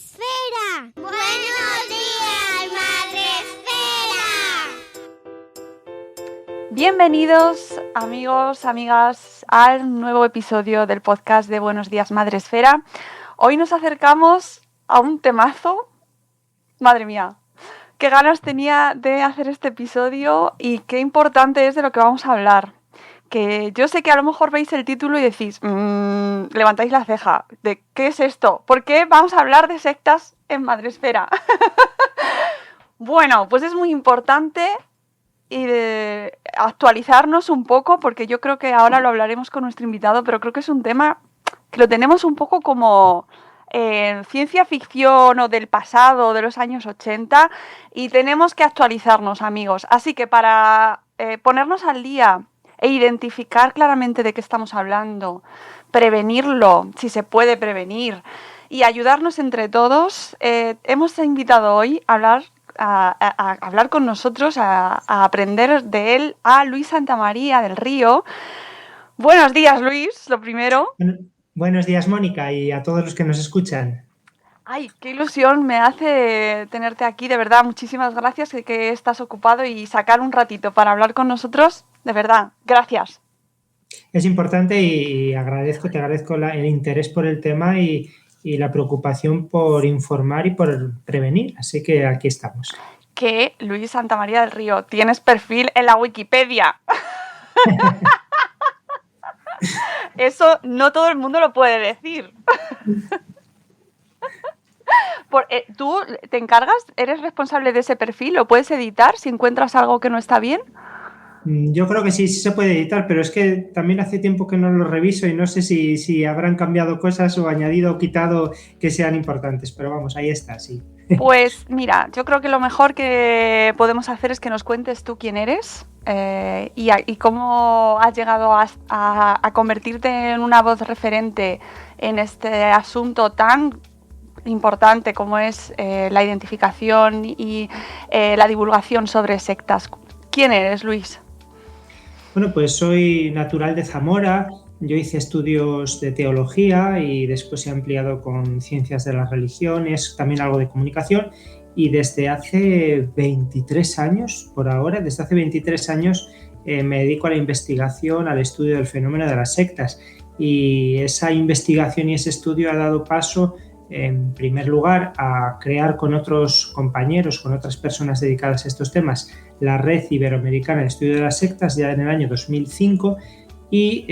Esfera. Buenos días, Madre Esfera. Bienvenidos, amigos, amigas, al nuevo episodio del podcast de Buenos días, Madre Esfera. Hoy nos acercamos a un temazo. Madre mía, qué ganas tenía de hacer este episodio y qué importante es de lo que vamos a hablar. Que yo sé que a lo mejor veis el título y decís, levantáis la ceja, de ¿qué es esto? ¿Por qué vamos a hablar de sectas en Madresfera? Bueno, pues es muy importante y de actualizarnos un poco, porque yo creo que ahora lo hablaremos con nuestro invitado, pero creo que es un tema que lo tenemos un poco como ciencia ficción o del pasado, de los años 80, y tenemos que actualizarnos, amigos. Así que para ponernos al día e identificar claramente de qué estamos hablando, prevenirlo, si se puede prevenir, y ayudarnos entre todos, hemos invitado hoy a hablar con nosotros, a aprender de él, a Luis Santamaría del Río. Buenos días, Luis, lo primero. Buenos días, Mónica, y a todos los que nos escuchan. Ay, qué ilusión me hace tenerte aquí, de verdad, muchísimas gracias que estás ocupado y sacar un ratito para hablar con nosotros, de verdad, gracias. Es importante y te agradezco el interés por el tema y la preocupación por informar y por prevenir, así que aquí estamos. Que Luis Santamaría del Río, tienes perfil en la Wikipedia. Eso no todo el mundo lo puede decir. ¿Tú te encargas? ¿Eres responsable de ese perfil? ¿Lo puedes editar si encuentras algo que no está bien? Yo creo que sí se puede editar, pero es que también hace tiempo que no lo reviso y no sé si habrán cambiado cosas o añadido o quitado que sean importantes, pero vamos, ahí está, sí. Pues mira, yo creo que lo mejor que podemos hacer es que nos cuentes tú quién eres y cómo has llegado a convertirte en una voz referente en este asunto tan importante como es la identificación y la divulgación sobre sectas. ¿Quién eres, Luis? Bueno, pues soy natural de Zamora. Yo hice estudios de teología y después he ampliado con ciencias de las religiones, también algo de comunicación. Y desde hace 23 años, por ahora, desde hace 23 años me dedico a la investigación, al estudio del fenómeno de las sectas. Y esa investigación y ese estudio ha dado paso, en primer lugar, a crear con otros compañeros, con otras personas dedicadas a estos temas, la Red Iberoamericana de Estudio de las Sectas ya en el año 2005 y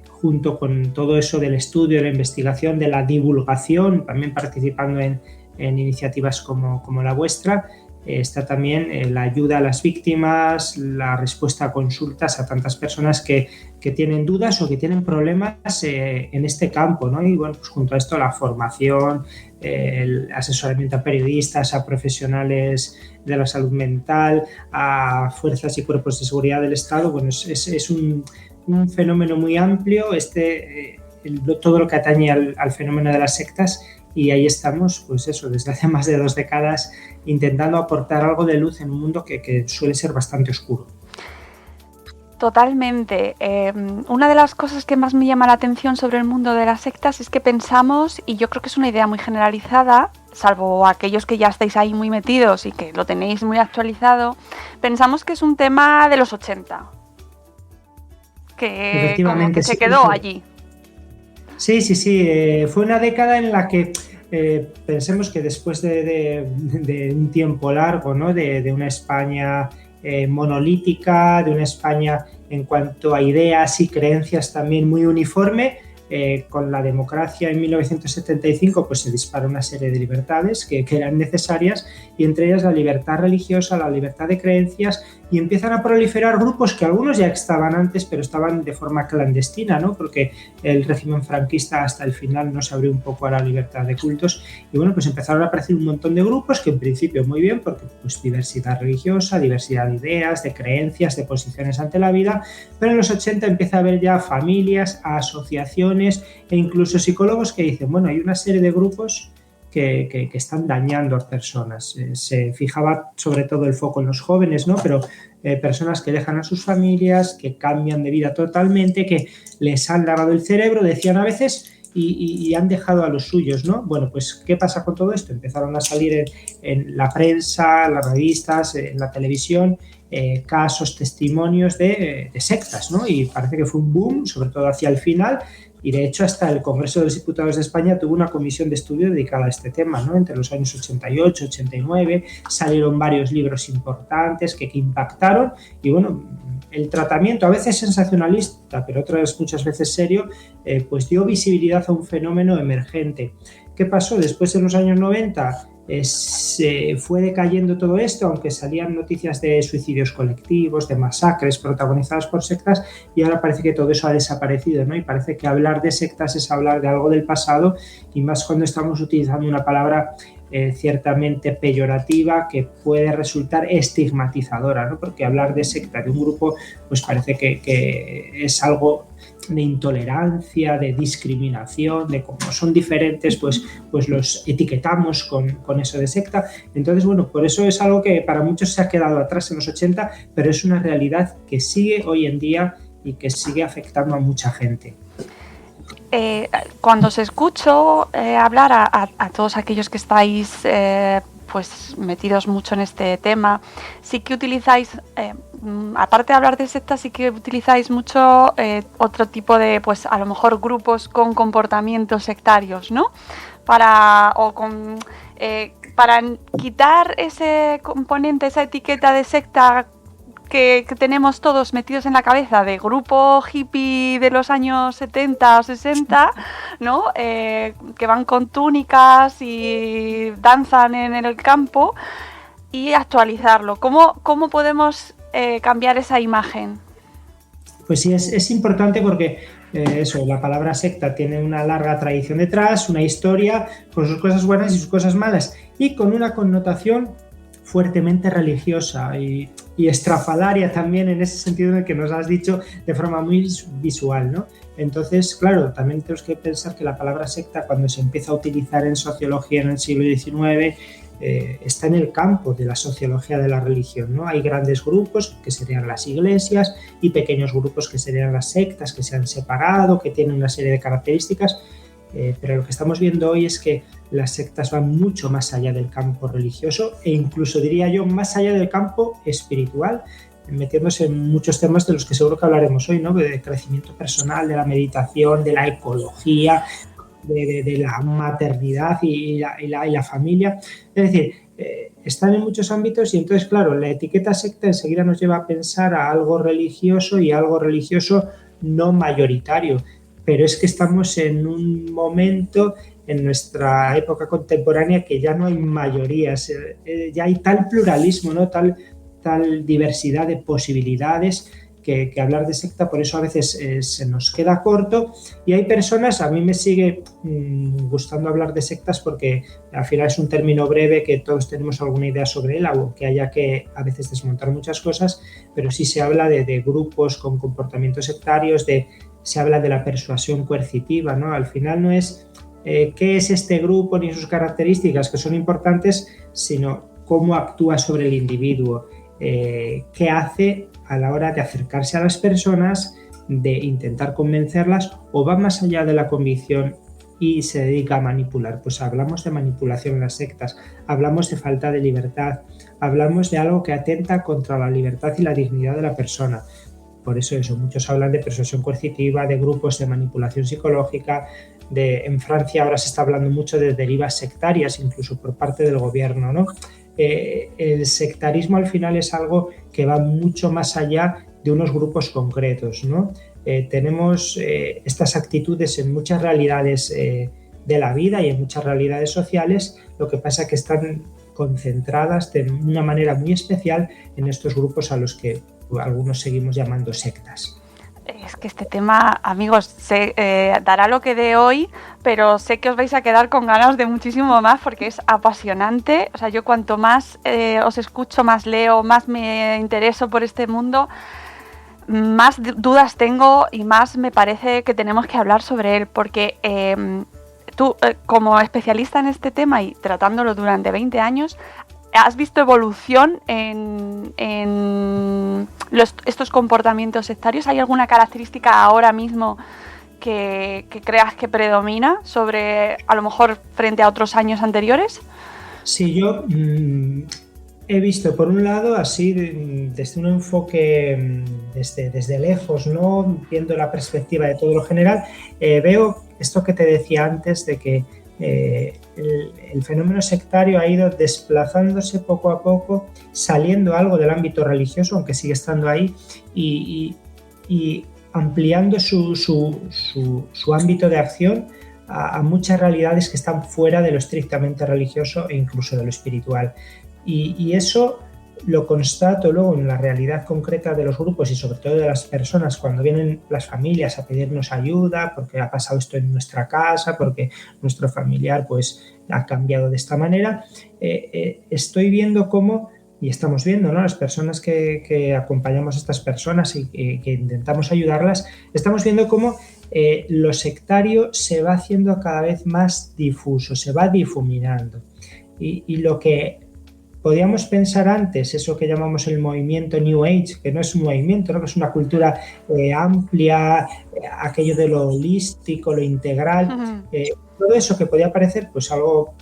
junto con todo eso del estudio, de la investigación, de la divulgación, también participando en iniciativas como la vuestra, está también la ayuda a las víctimas, la respuesta a consultas a tantas personas que tienen dudas o que tienen problemas en este campo, ¿no? Y bueno, pues junto a esto la formación, el asesoramiento a periodistas, a profesionales de la salud mental, a fuerzas y cuerpos de seguridad del Estado. Bueno, es un fenómeno muy amplio, todo lo que atañe al fenómeno de las sectas. Y ahí estamos, pues eso, desde hace más de 2 décadas intentando aportar algo de luz en un mundo que suele ser bastante oscuro. Totalmente. Una de las cosas que más me llama la atención sobre el mundo de las sectas es que pensamos, y yo creo que es una idea muy generalizada, salvo aquellos que ya estáis ahí muy metidos y que lo tenéis muy actualizado, pensamos que es un tema de los 80, que como que se quedó allí. Sí, fue una década en la que pensemos que después de un tiempo largo, ¿no? de una España monolítica, de una España en cuanto a ideas y creencias también muy uniforme, con la democracia en 1975 pues se dispara una serie de libertades que eran necesarias, y entre ellas la libertad religiosa, la libertad de creencias, y empiezan a proliferar grupos que algunos ya estaban antes, pero estaban de forma clandestina, ¿no? Porque el régimen franquista hasta el final no se abrió un poco a la libertad de cultos, y bueno, pues empezaron a aparecer un montón de grupos que en principio muy bien, porque pues diversidad religiosa, diversidad de ideas, de creencias, de posiciones ante la vida, pero en los 80 empieza a haber ya familias, asociaciones e incluso psicólogos que dicen, bueno, hay una serie de grupos que están dañando a personas. Se fijaba sobre todo el foco en los jóvenes, ¿no? Pero personas que dejan a sus familias, que cambian de vida totalmente, que les han lavado el cerebro, decían a veces, y han dejado a los suyos, ¿no? Bueno, pues ¿qué pasa con todo esto? Empezaron a salir en la prensa, en las revistas, en la televisión, casos, testimonios de sectas, ¿no? Y parece que fue un boom, sobre todo hacia el final, y de hecho hasta el Congreso de los Diputados de España tuvo una comisión de estudio dedicada a este tema, ¿no? Entre los años 88, 89, salieron varios libros importantes que impactaron, y bueno, el tratamiento, a veces sensacionalista, pero otras muchas veces serio, pues dio visibilidad a un fenómeno emergente. ¿Qué pasó? Después, en los años 90, se fue decayendo todo esto, aunque salían noticias de suicidios colectivos, de masacres protagonizadas por sectas, y ahora parece que todo eso ha desaparecido, ¿no? Y parece que hablar de sectas es hablar de algo del pasado, y más cuando estamos utilizando una palabra ciertamente peyorativa que puede resultar estigmatizadora, ¿no? Porque hablar de secta de un grupo pues parece que es algo de intolerancia, de discriminación, de cómo son diferentes, pues los etiquetamos con eso de secta. Entonces, bueno, por eso es algo que para muchos se ha quedado atrás en los 80, pero es una realidad que sigue hoy en día y que sigue afectando a mucha gente. Cuando os escucho hablar a todos aquellos que estáis pues metidos mucho en este tema, sí que utilizáis, aparte de hablar de sectas, sí que utilizáis mucho otro tipo de, pues a lo mejor grupos con comportamientos sectarios, ¿no? Para quitar ese componente, esa etiqueta de secta que tenemos todos metidos en la cabeza de grupo hippie de los años 70 o 60, ¿no? Que van con túnicas y danzan en el campo, y actualizarlo. ¿Cómo podemos cambiar esa imagen? Pues sí, es importante porque la palabra secta tiene una larga tradición detrás, una historia con sus cosas buenas y sus cosas malas, y con una connotación fuertemente religiosa y estrafalaria también, en ese sentido en el que nos has dicho de forma muy visual, ¿no? Entonces, claro, también tenemos que pensar que la palabra secta, cuando se empieza a utilizar en sociología en el siglo XIX, está en el campo de la sociología de la religión, ¿no? Hay grandes grupos que serían las iglesias y pequeños grupos que serían las sectas, que se han separado, que tienen una serie de características, pero lo que estamos viendo hoy es que las sectas van mucho más allá del campo religioso e incluso, diría yo, más allá del campo espiritual, metiéndose en muchos temas de los que seguro que hablaremos hoy, ¿no? De crecimiento personal, de la meditación, de la ecología, de la maternidad y la familia. Es decir, están en muchos ámbitos, y entonces, claro, la etiqueta secta enseguida nos lleva a pensar a algo religioso, y algo religioso no mayoritario. Pero es que estamos en un momento en nuestra época contemporánea que ya no hay mayorías, ya hay tal pluralismo, ¿no? tal diversidad de posibilidades que hablar de secta por eso a veces se nos queda corto, y hay personas, a mí me sigue gustando hablar de sectas porque al final es un término breve que todos tenemos alguna idea sobre él, aunque haya que a veces desmontar muchas cosas, pero sí se habla de grupos con comportamientos sectarios, se habla de la persuasión coercitiva, ¿no? Al final no es qué es este grupo ni sus características, que son importantes, sino cómo actúa sobre el individuo, qué hace a la hora de acercarse a las personas, de intentar convencerlas, o va más allá de la convicción y se dedica a manipular. Pues hablamos de manipulación en las sectas, hablamos de falta de libertad, hablamos de algo que atenta contra la libertad y la dignidad de la persona. Por eso muchos hablan de persuasión coercitiva, de grupos de manipulación psicológica, en Francia ahora se está hablando mucho de derivas sectarias, incluso por parte del gobierno, ¿no? El sectarismo al final es algo que va mucho más allá de unos grupos concretos, ¿no? Tenemos estas actitudes en muchas realidades de la vida y en muchas realidades sociales, lo que pasa es que están concentradas de una manera muy especial en estos grupos a los que algunos seguimos llamando sectas. Es que este tema, amigos, dará lo que dé hoy, pero sé que os vais a quedar con ganas de muchísimo más porque es apasionante. O sea, yo cuanto más os escucho, más leo, más me intereso por este mundo, más dudas tengo y más me parece que tenemos que hablar sobre él, porque tú, como especialista en este tema y tratándolo durante 20 años, ¿has visto evolución en estos comportamientos sectarios? ¿Hay alguna característica ahora mismo que creas que predomina sobre, a lo mejor, frente a otros años anteriores? Sí, yo he visto, por un lado, así desde un enfoque desde lejos, ¿no? Viendo la perspectiva de todo lo general, veo esto que te decía antes de que el fenómeno sectario ha ido desplazándose poco a poco, saliendo algo del ámbito religioso, aunque sigue estando ahí, y ampliando su ámbito de acción a muchas realidades que están fuera de lo estrictamente religioso e incluso de lo espiritual. Y eso lo constato luego en la realidad concreta de los grupos y sobre todo de las personas cuando vienen las familias a pedirnos ayuda porque ha pasado esto en nuestra casa, porque nuestro familiar pues ha cambiado de esta manera. Estoy viendo cómo, y estamos viendo, ¿no? Las personas que acompañamos a estas personas y que intentamos ayudarlas, estamos viendo cómo lo sectario se va haciendo cada vez más difuso, se va difuminando. Y lo que podíamos pensar antes, eso que llamamos el movimiento New Age, que no es un movimiento, ¿no? Que es una cultura amplia, aquello de lo holístico, lo integral, todo eso que podía parecer pues algo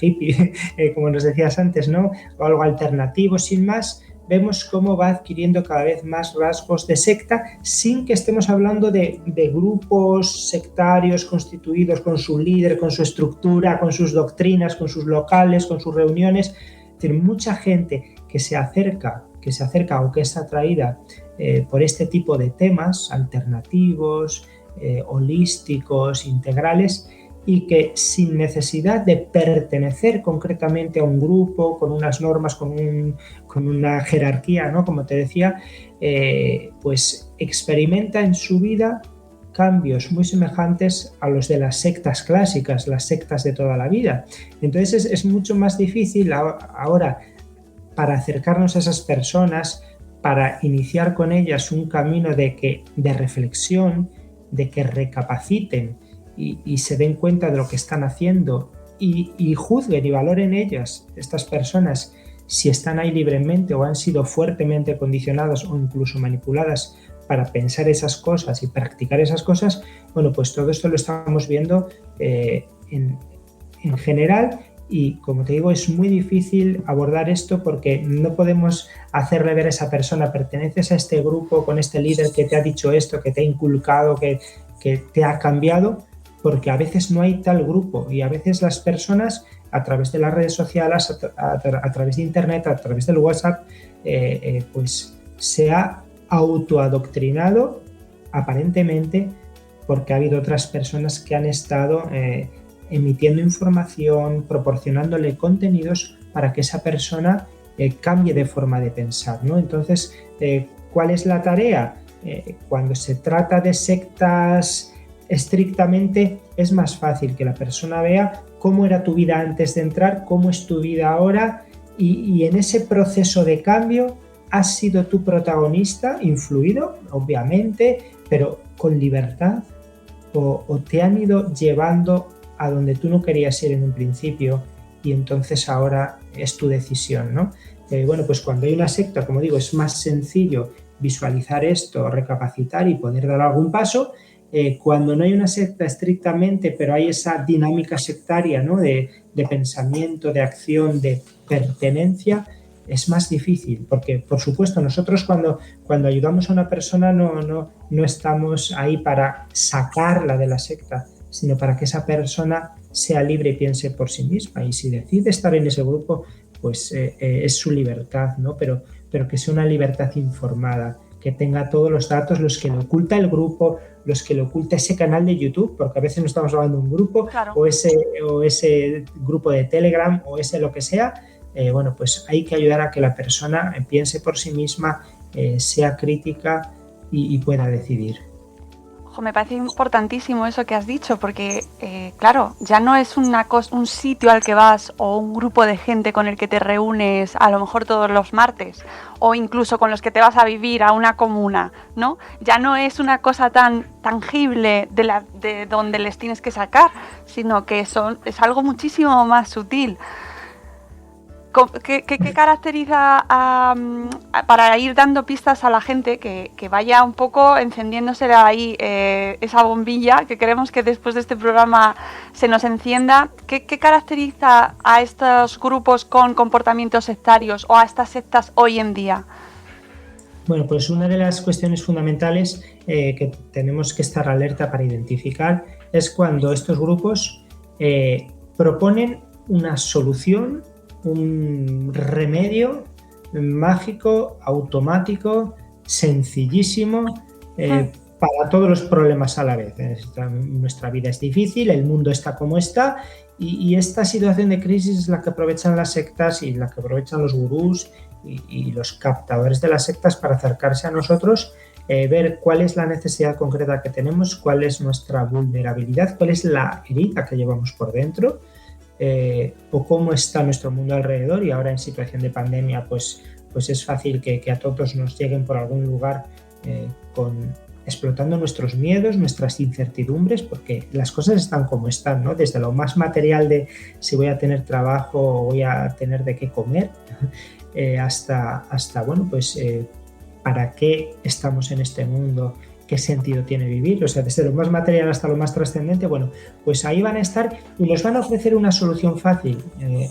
hippie, como nos decías antes, ¿no? O algo alternativo, sin más, vemos cómo va adquiriendo cada vez más rasgos de secta sin que estemos hablando de grupos sectarios constituidos con su líder, con su estructura, con sus doctrinas, con sus locales, con sus reuniones. Es decir, mucha gente que se acerca o que es atraída por este tipo de temas alternativos, holísticos, integrales, y que sin necesidad de pertenecer concretamente a un grupo, con unas normas, con una jerarquía, ¿no? Como te decía, pues experimenta en su vida cambios muy semejantes a los de las sectas clásicas, las sectas de toda la vida. Entonces es mucho más difícil ahora para acercarnos a esas personas, para iniciar con ellas un camino de reflexión, de que recapaciten y se den cuenta de lo que están haciendo y juzguen y valoren ellas, estas personas, si están ahí libremente o han sido fuertemente condicionadas o incluso manipuladas para pensar esas cosas y practicar esas cosas. Bueno, pues todo esto lo estamos viendo en general y, como te digo, es muy difícil abordar esto porque no podemos hacerle ver a esa persona: perteneces a este grupo con este líder que te ha dicho esto, que te ha inculcado, que te ha cambiado, porque a veces no hay tal grupo y a veces las personas, a través de las redes sociales, a través de internet, a través del WhatsApp, pues se ha autoadoctrinado aparentemente porque ha habido otras personas que han estado emitiendo información, proporcionándole contenidos para que esa persona cambie de forma de pensar, ¿no? Entonces, ¿cuál es la tarea? Cuando se trata de sectas estrictamente, es más fácil que la persona vea cómo era tu vida antes de entrar, cómo es tu vida ahora, y en ese proceso de cambio has sido tu protagonista, influido, obviamente, pero con libertad, o te han ido llevando a donde tú no querías ir en un principio y entonces ahora es tu decisión, ¿no? Bueno, pues cuando hay una secta, como digo, es más sencillo visualizar esto, recapacitar y poder dar algún paso. Cuando no hay una secta estrictamente, pero hay esa dinámica sectaria, ¿no? de pensamiento, de acción, de pertenencia, es más difícil, porque por supuesto nosotros cuando ayudamos a una persona no estamos ahí para sacarla de la secta, sino para que esa persona sea libre y piense por sí misma, y si decide estar en ese grupo, pues es su libertad, ¿no? Pero que sea una libertad informada, que tenga todos los datos, los que le oculta el grupo, los que le oculta ese canal de YouTube, porque a veces no estamos hablando de un grupo, claro, o ese grupo de Telegram o ese lo que sea. Bueno, pues hay que ayudar a que la persona piense por sí misma, sea crítica y pueda decidir. Ojo, me parece importantísimo eso que has dicho, porque claro, ya no es un sitio al que vas o un grupo de gente con el que te reúnes a lo mejor todos los martes, o incluso con los que te vas a vivir a una comuna, ¿no? Ya no es una cosa tan tangible de donde les tienes que sacar, sino que es algo muchísimo más sutil. ¿Qué caracteriza para ir dando pistas a la gente que vaya un poco encendiéndose ahí esa bombilla que queremos que después de este programa se nos encienda? ¿Qué caracteriza a estos grupos con comportamientos sectarios o a estas sectas hoy en día? Bueno, pues una de las cuestiones fundamentales que tenemos que estar alerta para identificar es cuando estos grupos proponen una solución, un remedio mágico, automático, sencillísimo para todos los problemas a la vez. Nuestra vida es difícil, el mundo está como está y esta situación de crisis es la que aprovechan las sectas y la que aprovechan los gurús y los captadores de las sectas para acercarse a nosotros, ver cuál es la necesidad concreta que tenemos, cuál es nuestra vulnerabilidad, cuál es la herida que llevamos por dentro, o cómo está nuestro mundo alrededor. Y ahora en situación de pandemia pues es fácil que a todos nos lleguen por algún lugar explotando nuestros miedos, nuestras incertidumbres, porque las cosas están como están, ¿no? Desde lo más material de si voy a tener trabajo o voy a tener de qué comer, hasta bueno, pues ¿para qué estamos en este mundo? ¿Qué sentido tiene vivir? O sea, desde lo más material hasta lo más trascendente, bueno, pues ahí van a estar y nos van a ofrecer una solución fácil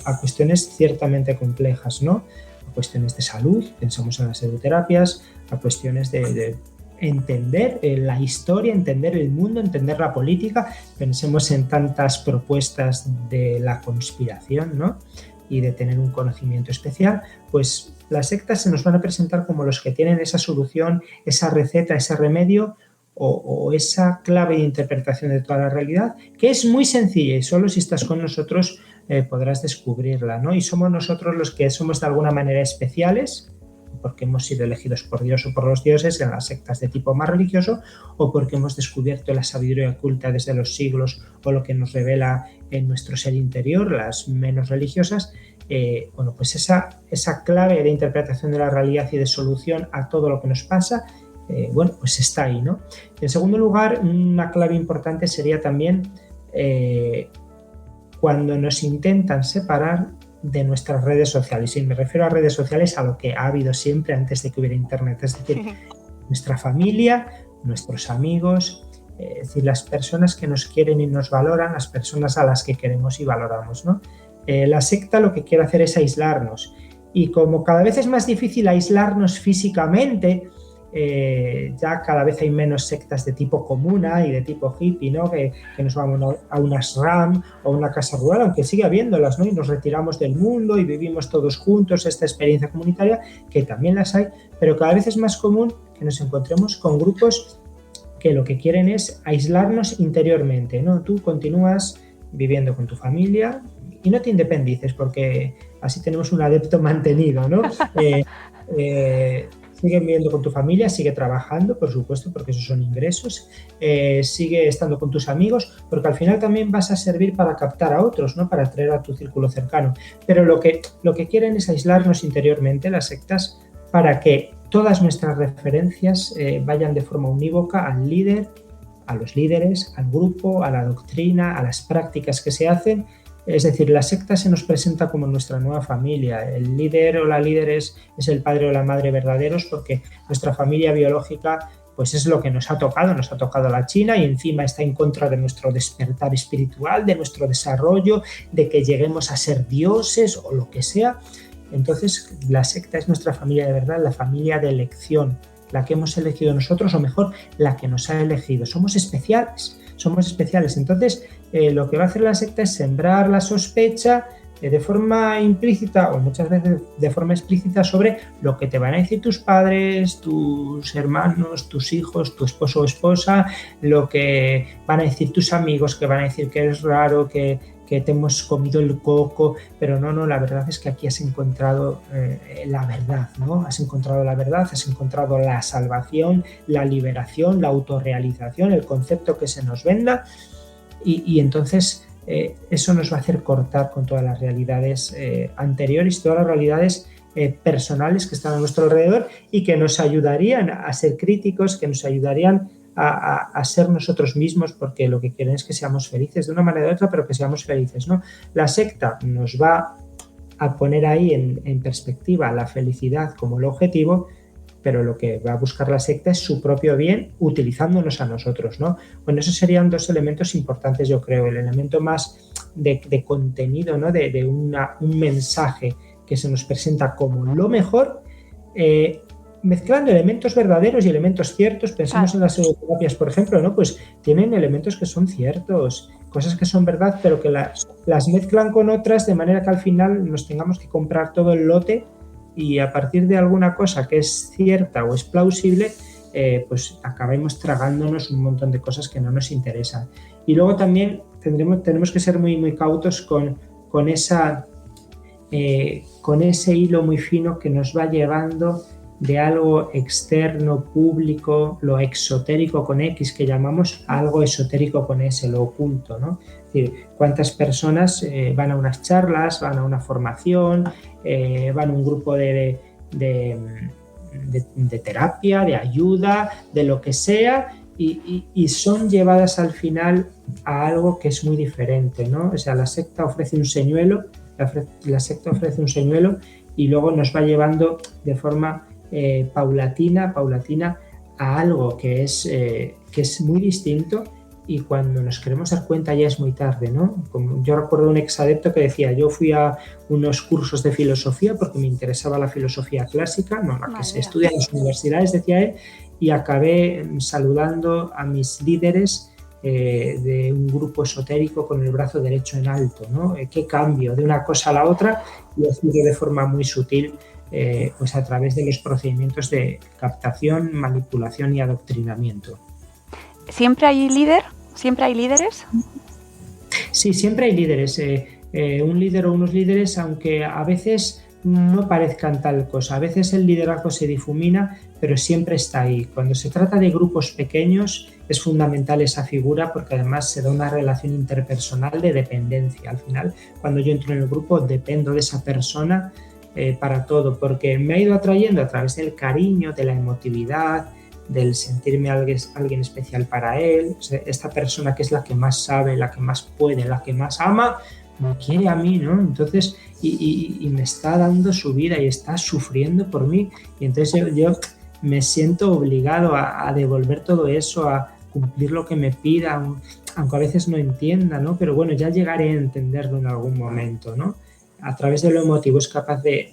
a cuestiones ciertamente complejas, ¿no? A cuestiones de salud, pensamos en las pseudoterapias, a cuestiones de entender la historia, entender el mundo, entender la política, pensemos en tantas propuestas de la conspiración, ¿no? Y de tener un conocimiento especial, pues las sectas se nos van a presentar como los que tienen esa solución, esa receta, ese remedio o esa clave de interpretación de toda la realidad, que es muy sencilla y solo si estás con nosotros podrás descubrirla, ¿no? Y somos nosotros los que somos de alguna manera especiales, porque hemos sido elegidos por Dios o por los dioses en las sectas de tipo más religioso, o porque hemos descubierto la sabiduría oculta desde los siglos o lo que nos revela en nuestro ser interior, las menos religiosas. Bueno, pues esa clave de interpretación de la realidad y de solución a todo lo que nos pasa, bueno, pues está ahí, ¿no? En segundo lugar, una clave importante sería también cuando nos intentan separar de nuestras redes sociales. Y me refiero a redes sociales a lo que ha habido siempre antes de que hubiera internet, es decir, nuestra familia, nuestros amigos, es decir, las personas que nos quieren y nos valoran, las personas a las que queremos y valoramos, ¿no? La secta lo que quiere hacer es aislarnos, y como cada vez es más difícil aislarnos físicamente, ya cada vez hay menos sectas de tipo comuna y de tipo hippie, ¿no? Que nos vamos a una ashram o una casa rural, aunque sigue habiéndolas, ¿no? Y nos retiramos del mundo y vivimos todos juntos esta experiencia comunitaria, que también las hay, pero cada vez es más común que nos encontremos con grupos que lo que quieren es aislarnos interiormente, ¿no? Tú continúas viviendo con tu familia y no te independices, porque así tenemos un adepto mantenido, ¿no? Sigue viviendo con tu familia, sigue trabajando, por supuesto, porque esos son ingresos, sigue estando con tus amigos, porque al final también vas a servir para captar a otros, ¿no? Para atraer a tu círculo cercano. Pero lo que quieren es aislarnos interiormente, las sectas, para que todas nuestras referencias vayan de forma unívoca al líder, a los líderes, al grupo, a la doctrina, a las prácticas que se hacen. Es decir, la secta se nos presenta como nuestra nueva familia. El líder o la líder es el padre o la madre verdaderos, porque nuestra familia biológica pues es lo que nos ha tocado la China, y encima está en contra de nuestro despertar espiritual, de nuestro desarrollo, de que lleguemos a ser dioses o lo que sea. Entonces la secta es nuestra familia de verdad, la familia de elección, la que hemos elegido nosotros, o mejor, la que nos ha elegido. Somos especiales. Entonces, lo que va a hacer la secta es sembrar la sospecha de forma implícita o muchas veces de forma explícita sobre lo que te van a decir tus padres, tus hermanos, tus hijos, tu esposo o esposa, lo que van a decir tus amigos, que van a decir que eres raro, que te hemos comido el coco, pero no, la verdad es que aquí has encontrado la verdad, ¿no? Has encontrado la verdad, has encontrado la salvación, la liberación, la autorrealización, el concepto que se nos venda, y entonces eso nos va a hacer cortar con todas las realidades anteriores, todas las realidades personales que están a nuestro alrededor y que nos ayudarían a ser críticos, que nos ayudarían a ser nosotros mismos, porque lo que quieren es que seamos felices de una manera u otra, pero que seamos felices, ¿no? La secta nos va a poner ahí en perspectiva la felicidad como el objetivo, pero lo que va a buscar la secta es su propio bien utilizándonos a nosotros, ¿no? Bueno, esos serían dos elementos importantes, yo creo. El elemento más de contenido, ¿no? De un mensaje que se nos presenta como lo mejor, mezclando elementos verdaderos y elementos ciertos. Pensemos en las pseudoterapias, por ejemplo, ¿no? Pues tienen elementos que son ciertos, cosas que son verdad, pero que las mezclan con otras de manera que al final nos tengamos que comprar todo el lote y a partir de alguna cosa que es cierta o es plausible, pues acabemos tragándonos un montón de cosas que no nos interesan. Y luego también tenemos que ser muy, muy cautos con ese hilo muy fino que nos va llevando de algo externo, público, lo exotérico con X que llamamos, a algo esotérico con S, lo oculto, ¿no? Es decir, cuántas personas van a unas charlas, van a una formación, van a un grupo de terapia, de ayuda, de lo que sea, y son llevadas al final a algo que es muy diferente, ¿no? O sea, la secta ofrece un señuelo, la secta ofrece un señuelo y luego nos va llevando de forma paulatina a algo que es muy distinto, y cuando nos queremos dar cuenta ya es muy tarde, ¿no? Como yo recuerdo un exadepto que decía, yo fui a unos cursos de filosofía porque me interesaba la filosofía clásica, no la que se estudia en las universidades, decía él, y acabé saludando a mis líderes de un grupo esotérico con el brazo derecho en alto, ¿no? ¿Qué cambio de una cosa a la otra? Y así de forma muy sutil, pues a través de los procedimientos de captación, manipulación y adoctrinamiento. ¿Siempre hay líder? ¿Siempre hay líderes? Sí, siempre hay líderes. Un líder o unos líderes, aunque a veces no parezcan tal cosa. A veces el liderazgo se difumina, pero siempre está ahí. Cuando se trata de grupos pequeños es fundamental esa figura porque además se da una relación interpersonal de dependencia. Al final, cuando yo entro en el grupo, dependo de esa persona para todo, porque me ha ido atrayendo a través del cariño, de la emotividad, del sentirme alguien especial para él. O sea, esta persona que es la que más sabe, la que más puede, la que más ama, me quiere a mí, ¿no? Entonces, y me está dando su vida y está sufriendo por mí. Y entonces yo me siento obligado a devolver todo eso, a cumplir lo que me pida, aunque a veces no entienda, ¿no? Pero bueno, ya llegaré a entenderlo en algún momento, ¿no? A través de lo emotivo es capaz de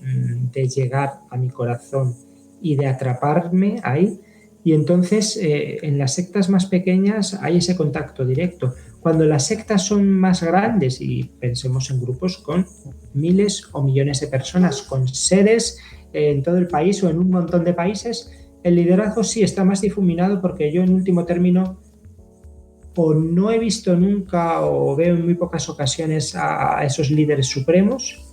llegar a mi corazón y de atraparme ahí. Y entonces en las sectas más pequeñas hay ese contacto directo. Cuando las sectas son más grandes, y pensemos en grupos con miles o millones de personas, con sedes en todo el país o en un montón de países, el liderazgo sí está más difuminado, porque yo en último término o no he visto nunca o veo en muy pocas ocasiones a esos líderes supremos,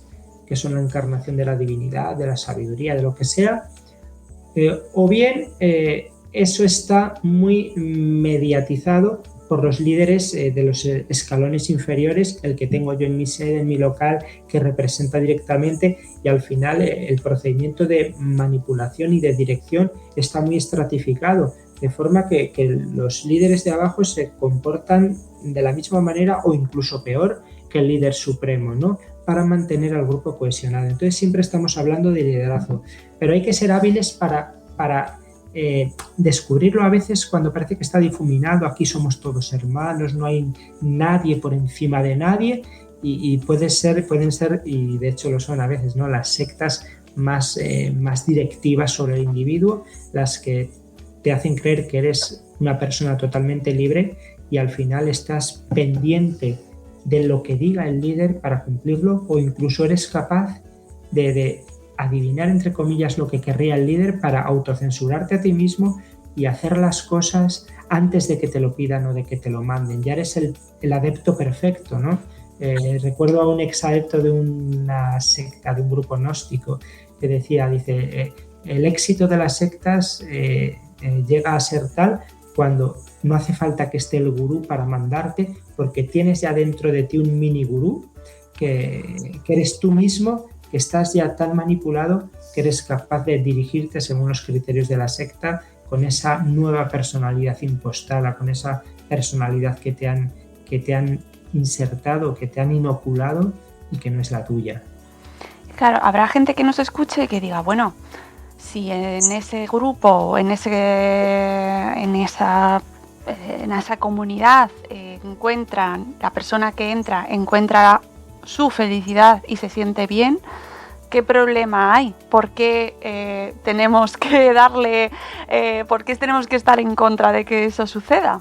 que son la encarnación de la divinidad, de la sabiduría, de lo que sea, o bien eso está muy mediatizado por los líderes de los escalones inferiores, el que tengo yo en mi sede, en mi local, que representa directamente, y al final el procedimiento de manipulación y de dirección está muy estratificado, de forma que los líderes de abajo se comportan de la misma manera o incluso peor que el líder supremo, ¿no? Para mantener al grupo cohesionado. Entonces siempre estamos hablando de liderazgo, pero hay que ser hábiles para descubrirlo a veces cuando parece que está difuminado. Aquí somos todos hermanos, no hay nadie por encima de nadie, y pueden ser, y de hecho lo son a veces, ¿no? Las sectas más directivas sobre el individuo, las que te hacen creer que eres una persona totalmente libre y al final estás pendiente de lo que diga el líder para cumplirlo, o incluso eres capaz de adivinar, entre comillas, lo que querría el líder para autocensurarte a ti mismo y hacer las cosas antes de que te lo pidan o de que te lo manden. Ya eres el adepto perfecto, ¿no? Recuerdo a un exadepto de una secta, de un grupo gnóstico, que dice, el éxito de las sectas llega a ser tal cuando no hace falta que esté el gurú para mandarte, porque tienes ya dentro de ti un mini gurú que eres tú mismo, que estás ya tan manipulado que eres capaz de dirigirte según los criterios de la secta, con esa nueva personalidad impostada, con esa personalidad que te han insertado, que te han inoculado y que no es la tuya. Claro, habrá gente que nos escuche y que diga, bueno, si en ese grupo, en esa comunidad encuentran, la persona que encuentra su felicidad y se siente bien, ¿qué problema hay? ¿Por qué tenemos que por qué tenemos que estar en contra de que eso suceda?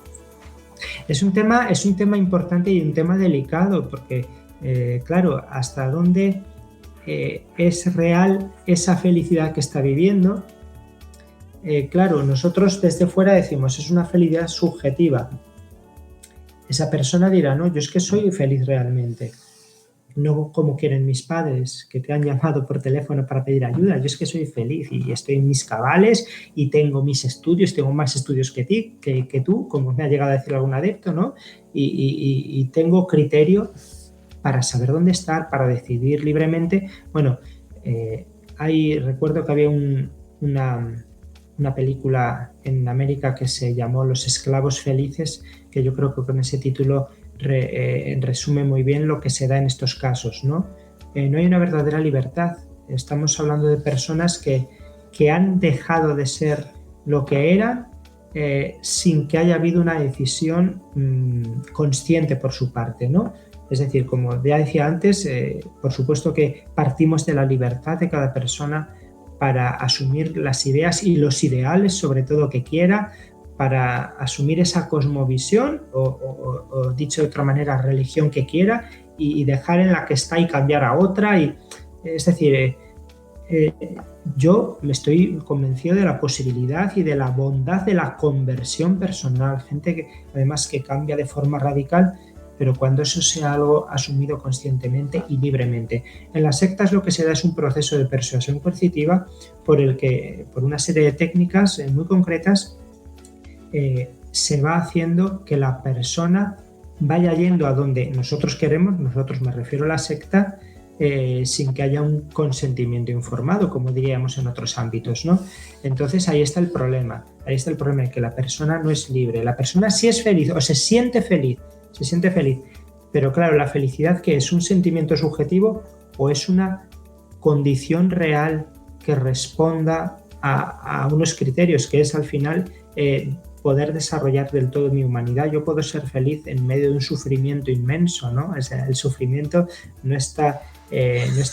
Es un tema importante y un tema delicado porque, claro, hasta dónde es real esa felicidad que está viviendo. Claro, nosotros desde fuera decimos, es una felicidad subjetiva. Esa persona dirá, no, yo es que soy feliz realmente. No como quieren mis padres, que te han llamado por teléfono para pedir ayuda. Yo es que soy feliz y estoy en mis cabales y tengo mis estudios, tengo más estudios que tú, como me ha llegado a decir algún adepto, ¿no? Y tengo criterio para saber dónde estar, para decidir libremente. Bueno, recuerdo que había una película en América que se llamó Los esclavos felices, que yo creo que con ese título resume muy bien lo que se da en estos casos, ¿no? No hay una verdadera libertad. Estamos hablando de personas que han dejado de ser lo que eran sin que haya habido una decisión consciente por su parte, ¿no? Es decir, como ya decía antes, por supuesto que partimos de la libertad de cada persona para asumir las ideas y los ideales, sobre todo, que quiera, para asumir esa cosmovisión o dicho de otra manera, religión que quiera y dejar en la que está y cambiar a otra. Es decir, yo me estoy convencido de la posibilidad y de la bondad de la conversión personal, gente que además que cambia de forma radical, pero cuando eso sea algo asumido conscientemente y libremente. En las sectas lo que se da es un proceso de persuasión coercitiva por el que, por una serie de técnicas muy concretas, se va haciendo que la persona vaya yendo a donde nosotros queremos, nosotros me refiero a la secta, sin que haya un consentimiento informado, como diríamos en otros ámbitos, ¿no? Entonces ahí está el problema de que la persona no es libre, la persona sí es feliz o se siente feliz, pero claro, la felicidad, ¿qué es? ¿Un sentimiento subjetivo o es una condición real que responda a unos criterios, que es al final poder desarrollar del todo mi humanidad? Yo puedo ser feliz en medio de un sufrimiento inmenso, ¿no? O sea, el sufrimiento no está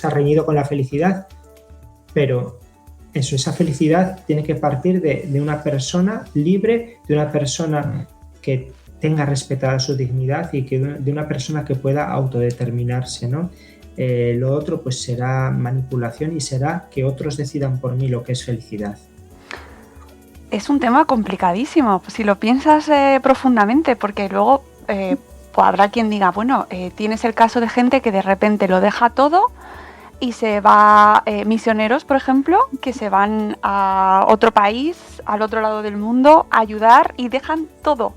reñido con la felicidad, pero esa felicidad tiene que partir de una persona libre, de una persona que tenga respetada su dignidad y de una persona que pueda autodeterminarse, ¿no? Lo otro pues será manipulación y será que otros decidan por mí lo que es felicidad. Es un tema complicadísimo, si lo piensas profundamente, porque luego pues habrá quien diga, bueno, tienes el caso de gente que de repente lo deja todo y se va, misioneros, por ejemplo, que se van a otro país, al otro lado del mundo, a ayudar y dejan todo,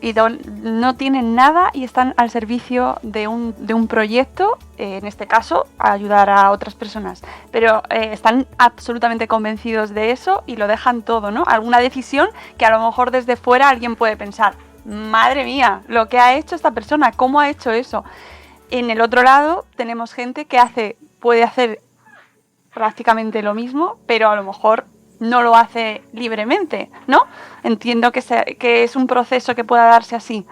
y no tienen nada y están al servicio de un proyecto, en este caso, a ayudar a otras personas. Pero están absolutamente convencidos de eso y lo dejan todo, ¿no? Alguna decisión que a lo mejor desde fuera alguien puede pensar, madre mía, lo que ha hecho esta persona, ¿cómo ha hecho eso? En el otro lado tenemos gente que puede hacer prácticamente lo mismo, pero a lo mejor no lo hace libremente, ¿no? Entiendo que es un proceso que pueda darse así.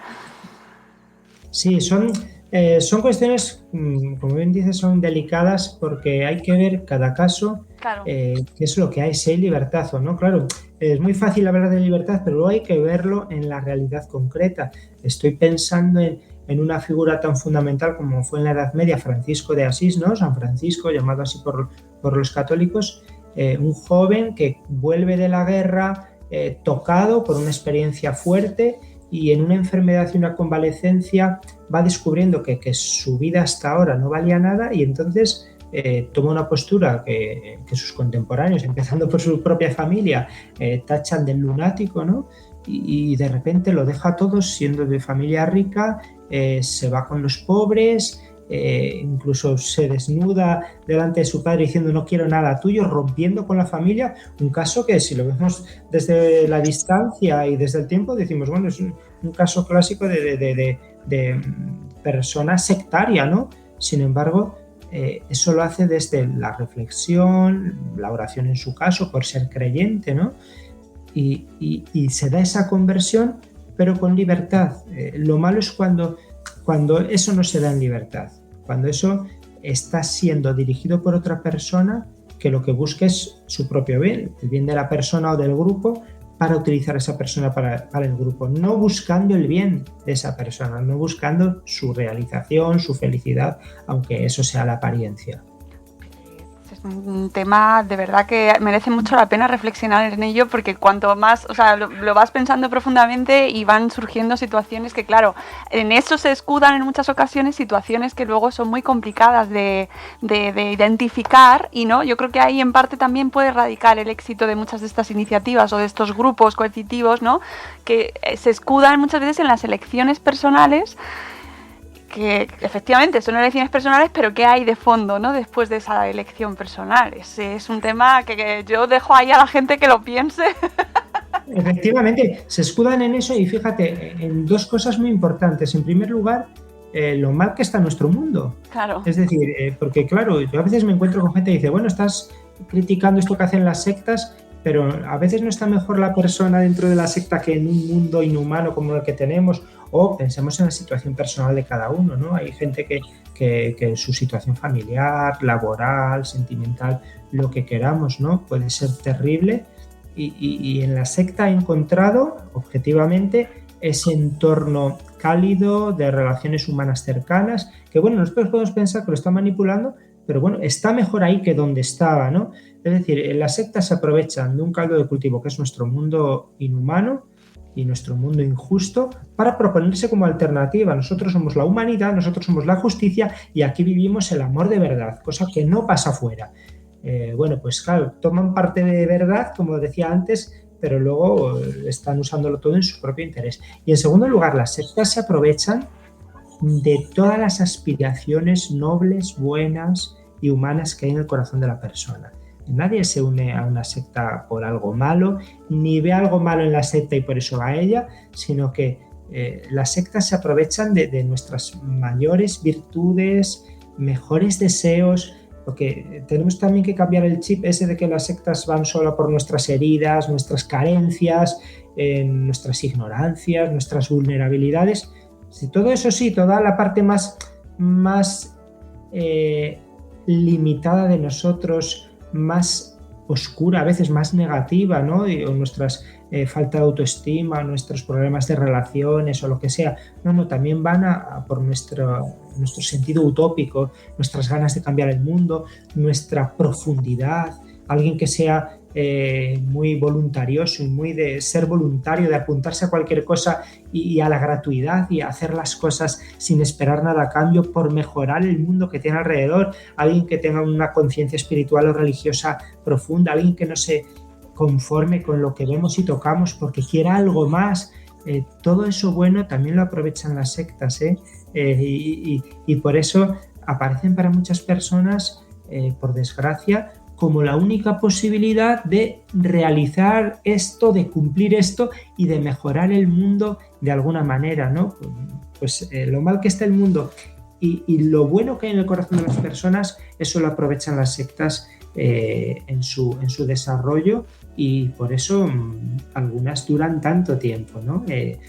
Sí, son cuestiones, como bien dices, son delicadas porque hay que ver cada caso, Claro. qué es lo que hay, si hay libertad o no. Claro, es muy fácil hablar de libertad, pero luego hay que verlo en la realidad concreta. Estoy pensando en una figura tan fundamental como fue en la Edad Media Francisco de Asís, ¿no? San Francisco, llamado así por los católicos, un joven que vuelve de la guerra tocado por una experiencia fuerte y en una enfermedad y una convalecencia va descubriendo que su vida hasta ahora no valía nada y entonces toma una postura que sus contemporáneos, empezando por su propia familia, tachan de lunático, ¿no? Y de repente lo deja todo siendo de familia rica, se va con los pobres, incluso se desnuda delante de su padre diciendo no quiero nada tuyo, rompiendo con la familia, un caso que si lo vemos desde la distancia y desde el tiempo decimos, bueno, es un caso clásico de persona sectaria, ¿no? Sin embargo, eso lo hace desde la reflexión, la oración en su caso, por ser creyente, ¿no? Y se da esa conversión, pero con libertad. Lo malo es cuando eso no se da en libertad, cuando eso está siendo dirigido por otra persona que lo que busca es su propio bien, el bien de la persona o del grupo, para utilizar a esa persona para el grupo, no buscando el bien de esa persona, no buscando su realización, su felicidad, aunque eso sea la apariencia. Es un tema de verdad que merece mucho la pena reflexionar en ello, porque cuanto más, o sea, lo vas pensando profundamente y van surgiendo situaciones que, claro, en eso se escudan en muchas ocasiones situaciones que luego son muy complicadas de identificar, y no, yo creo que ahí en parte también puede radicar el éxito de muchas de estas iniciativas o de estos grupos coercitivos, ¿no? Que se escudan muchas veces en las elecciones personales, que efectivamente son elecciones personales, pero ¿qué hay de fondo, ¿no? Después de esa elección personal? Ese es un tema que yo dejo ahí a la gente que lo piense. Efectivamente, se escudan en eso y fíjate, en dos cosas muy importantes. En primer lugar, lo mal que está nuestro mundo. Claro. Es decir, porque claro, yo a veces me encuentro con gente que dice, bueno, estás criticando esto que hacen las sectas, pero a veces no está mejor la persona dentro de la secta que en un mundo inhumano como el que tenemos. O pensemos en la situación personal de cada uno, ¿no? Hay gente que su situación familiar, laboral, sentimental, lo que queramos, ¿no? Puede ser terrible y en la secta he encontrado, objetivamente, ese entorno cálido de relaciones humanas cercanas, que bueno, nosotros podemos pensar que lo está manipulando, pero bueno, está mejor ahí que donde estaba, ¿no? Es decir, en las sectas se aprovechan de un caldo de cultivo que es nuestro mundo inhumano y nuestro mundo injusto para proponerse como alternativa. Nosotros somos la humanidad, nosotros somos la justicia y aquí vivimos el amor de verdad, cosa que no pasa afuera. Bueno, pues claro, toman parte de verdad, como decía antes, pero luego están usándolo todo en su propio interés. Y en segundo lugar, las sectas se aprovechan de todas las aspiraciones nobles, buenas y humanas que hay en el corazón de la persona. Nadie se une a una secta por algo malo, ni ve algo malo en la secta y por eso va a ella, sino que las sectas se aprovechan de nuestras mayores virtudes, mejores deseos, porque tenemos también que cambiar el chip ese de que las sectas van solo por nuestras heridas, nuestras carencias, nuestras ignorancias, nuestras vulnerabilidades. Si todo eso sí, toda la parte más limitada de nosotros, más oscura, a veces más negativa, ¿no? O nuestras falta de autoestima, nuestros problemas de relaciones o lo que sea. No, también van a por nuestro sentido utópico, nuestras ganas de cambiar el mundo, nuestra profundidad, alguien que sea muy voluntarioso y muy de ser voluntario, de apuntarse a cualquier cosa y a la gratuidad y a hacer las cosas sin esperar nada a cambio por mejorar el mundo que tiene alrededor, alguien que tenga una conciencia espiritual o religiosa profunda, alguien que no se conforme con lo que vemos y tocamos porque quiera algo más. Todo eso bueno también lo aprovechan las sectas, y por eso aparecen para muchas personas, por desgracia, como la única posibilidad de realizar esto, de cumplir esto y de mejorar el mundo de alguna manera, ¿no? Pues lo mal que está el mundo y lo bueno que hay en el corazón de las personas, eso lo aprovechan las sectas en su desarrollo y por eso algunas duran tanto tiempo, ¿no?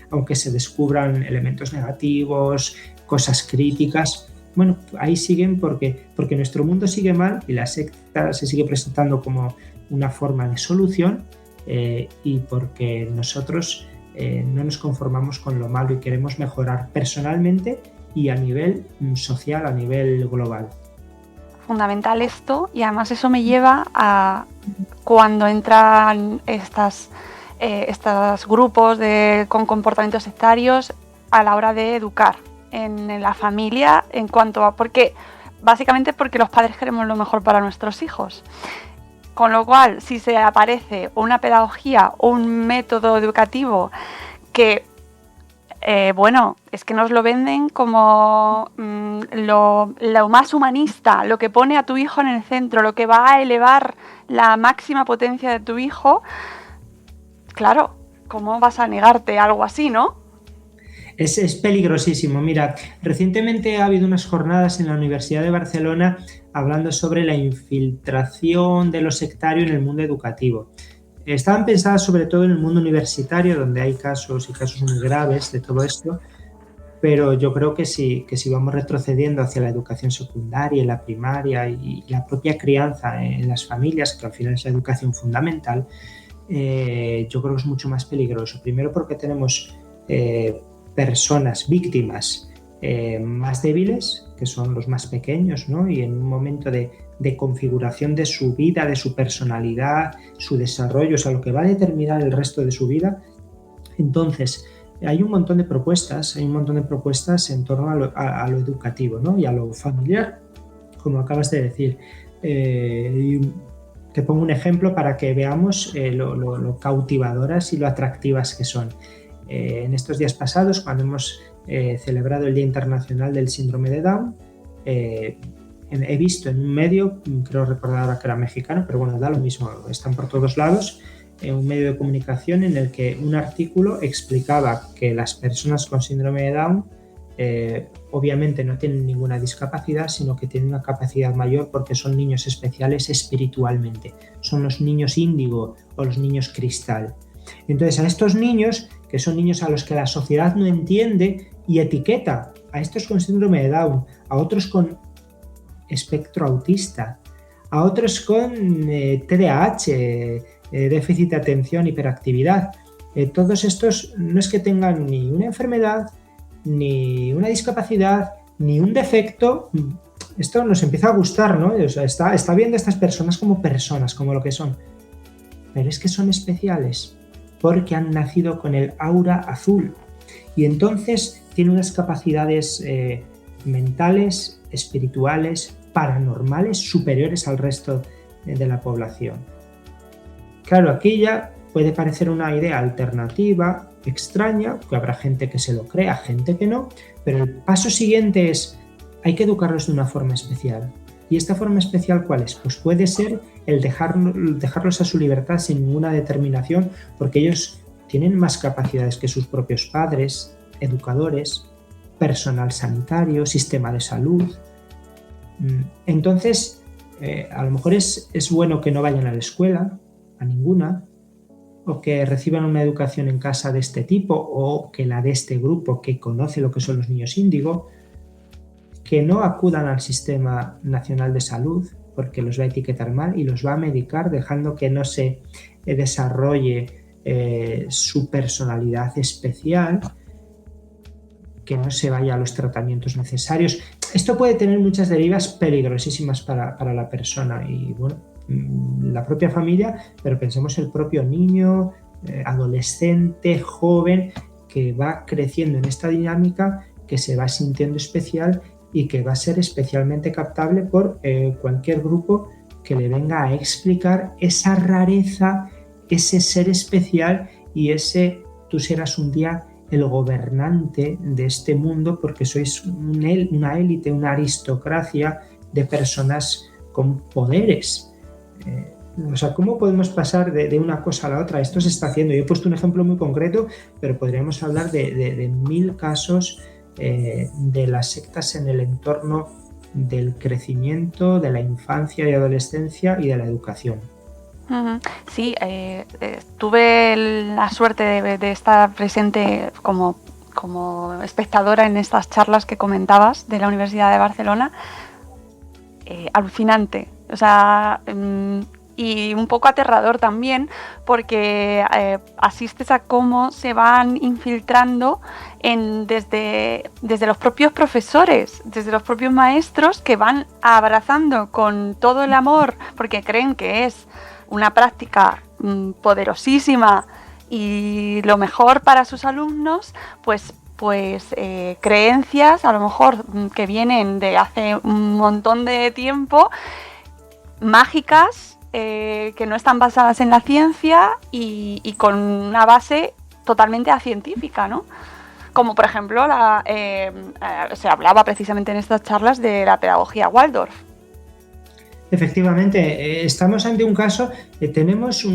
Aunque se descubran elementos negativos, cosas críticas, bueno, ahí siguen porque nuestro mundo sigue mal y la secta se sigue presentando como una forma de solución y porque nosotros no nos conformamos con lo malo y queremos mejorar personalmente y a nivel social, a nivel global. Fundamental esto, y además eso me lleva a cuando entran estos grupos con comportamientos sectarios a la hora de educar en la familia, en cuanto a básicamente porque los padres queremos lo mejor para nuestros hijos. Con lo cual, si se aparece una pedagogía o un método educativo que es que nos lo venden como lo más humanista, lo que pone a tu hijo en el centro, lo que va a elevar la máxima potencia de tu hijo, claro, ¿cómo vas a negarte algo así, no? Es peligrosísimo. Mira, recientemente ha habido unas jornadas en la Universidad de Barcelona hablando sobre la infiltración de lo sectario en el mundo educativo. Estaban pensadas sobre todo en el mundo universitario, donde hay casos y casos muy graves de todo esto, pero yo creo que si vamos retrocediendo hacia la educación secundaria y la primaria y la propia crianza en las familias, que al final es la educación fundamental, yo creo que es mucho más peligroso. Primero porque tenemos personas, víctimas más débiles, que son los más pequeños, ¿no? Y en un momento de configuración de su vida, de su personalidad, su desarrollo, o sea, lo que va a determinar el resto de su vida. Entonces, hay un montón de propuestas en torno a lo educativo, ¿no? Y a lo familiar, como acabas de decir. Te pongo un ejemplo para que veamos lo cautivadoras y lo atractivas que son. En estos días pasados, cuando hemos celebrado el Día Internacional del Síndrome de Down, he visto en un medio, creo recordar ahora que era mexicano, pero bueno, da lo mismo, están por todos lados, un medio de comunicación en el que un artículo explicaba que las personas con síndrome de Down obviamente no tienen ninguna discapacidad, sino que tienen una capacidad mayor porque son niños especiales espiritualmente. Son los niños índigo o los niños cristal. Entonces, a estos niños, que son niños a los que la sociedad no entiende y etiqueta, a estos con síndrome de Down, a otros con espectro autista, a otros con TDAH, déficit de atención, hiperactividad. Todos estos no es que tengan ni una enfermedad, ni una discapacidad, ni un defecto. Esto nos empieza a gustar, ¿no? O sea, está viendo a estas personas, como lo que son. Pero es que son especiales porque han nacido con el aura azul y entonces tienen unas capacidades mentales, espirituales, paranormales superiores al resto de la población. Claro, aquí ya puede parecer una idea alternativa, extraña, que habrá gente que se lo crea, gente que no, pero el paso siguiente es, hay que educarlos de una forma especial. ¿Y esta forma especial cuál es? Pues puede ser el dejarlos a su libertad sin ninguna determinación, porque ellos tienen más capacidades que sus propios padres, educadores, personal sanitario, sistema de salud. Entonces, a lo mejor es bueno que no vayan a la escuela, a ninguna, o que reciban una educación en casa de este tipo, o que la de este grupo que conoce lo que son los niños índigo, que no acudan al Sistema Nacional de Salud porque los va a etiquetar mal y los va a medicar dejando que no se desarrolle su personalidad especial, que no se vaya a los tratamientos necesarios. Esto puede tener muchas derivas peligrosísimas para la persona y bueno, la propia familia, pero pensemos el propio niño, adolescente, joven, que va creciendo en esta dinámica, que se va sintiendo especial y que va a ser especialmente captable por cualquier grupo que le venga a explicar esa rareza, ese ser especial y ese tú serás un día el gobernante de este mundo porque sois una élite, una aristocracia de personas con poderes. O sea, ¿cómo podemos pasar de una cosa a la otra? Esto se está haciendo. Yo he puesto un ejemplo muy concreto, pero podríamos hablar de 1000 casos de las sectas en el entorno del crecimiento, de la infancia y adolescencia y de la educación. Sí, tuve la suerte de estar presente como espectadora en estas charlas que comentabas de la Universidad de Barcelona. Alucinante, o sea, y un poco aterrador también porque asistes a cómo se van infiltrando desde los propios profesores, desde los propios maestros que van abrazando con todo el amor porque creen que es una práctica poderosísima y lo mejor para sus alumnos, pues creencias a lo mejor que vienen de hace un montón de tiempo, mágicas, que no están basadas en la ciencia y con una base totalmente científica, ¿no? Como por ejemplo se hablaba precisamente en estas charlas de la pedagogía Waldorf. Efectivamente, estamos ante un caso, tenemos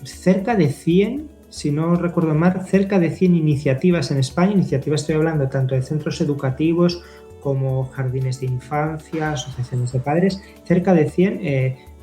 cerca de 100 si no recuerdo mal, cerca de 100 iniciativas en España. Iniciativas estoy hablando tanto de centros educativos como jardines de infancia, asociaciones de padres, cerca de 100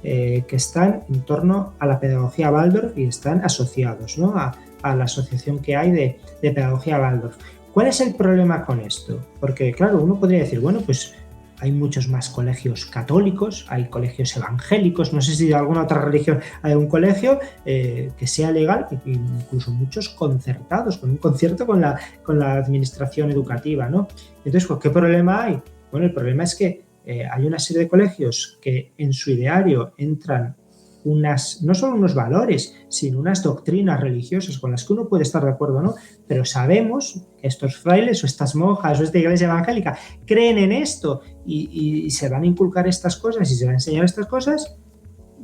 que están en torno a la pedagogía Waldorf y están asociados, ¿no?, a la asociación que hay de pedagogía Waldorf. ¿Cuál es el problema con esto? Porque, claro, uno podría decir, bueno, pues hay muchos más colegios católicos, hay colegios evangélicos, no sé si de alguna otra religión hay un colegio que sea legal, incluso muchos concertados, con un concierto con la administración educativa, ¿no? Entonces, ¿qué problema hay? Bueno, el problema es que hay una serie de colegios que en su ideario entran no solo unos valores, sino unas doctrinas religiosas con las que uno puede estar de acuerdo o no, pero sabemos que estos frailes o estas monjas o esta iglesia evangélica creen en esto y se van a inculcar estas cosas y se van a enseñar estas cosas,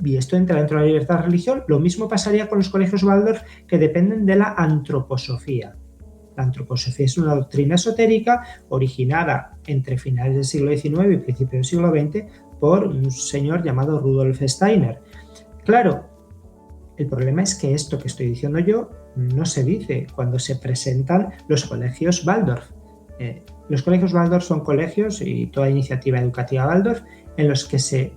y esto entra dentro de la libertad de religión. Lo mismo pasaría con los colegios Waldorf, que dependen de la antroposofía. La antroposofía es una doctrina esotérica originada entre finales del siglo XIX y principios del siglo XX por un señor llamado Rudolf Steiner. Claro, el problema es que esto que estoy diciendo yo no se dice cuando se presentan los colegios Waldorf. Los colegios Waldorf son colegios, y toda iniciativa educativa Waldorf, en los que se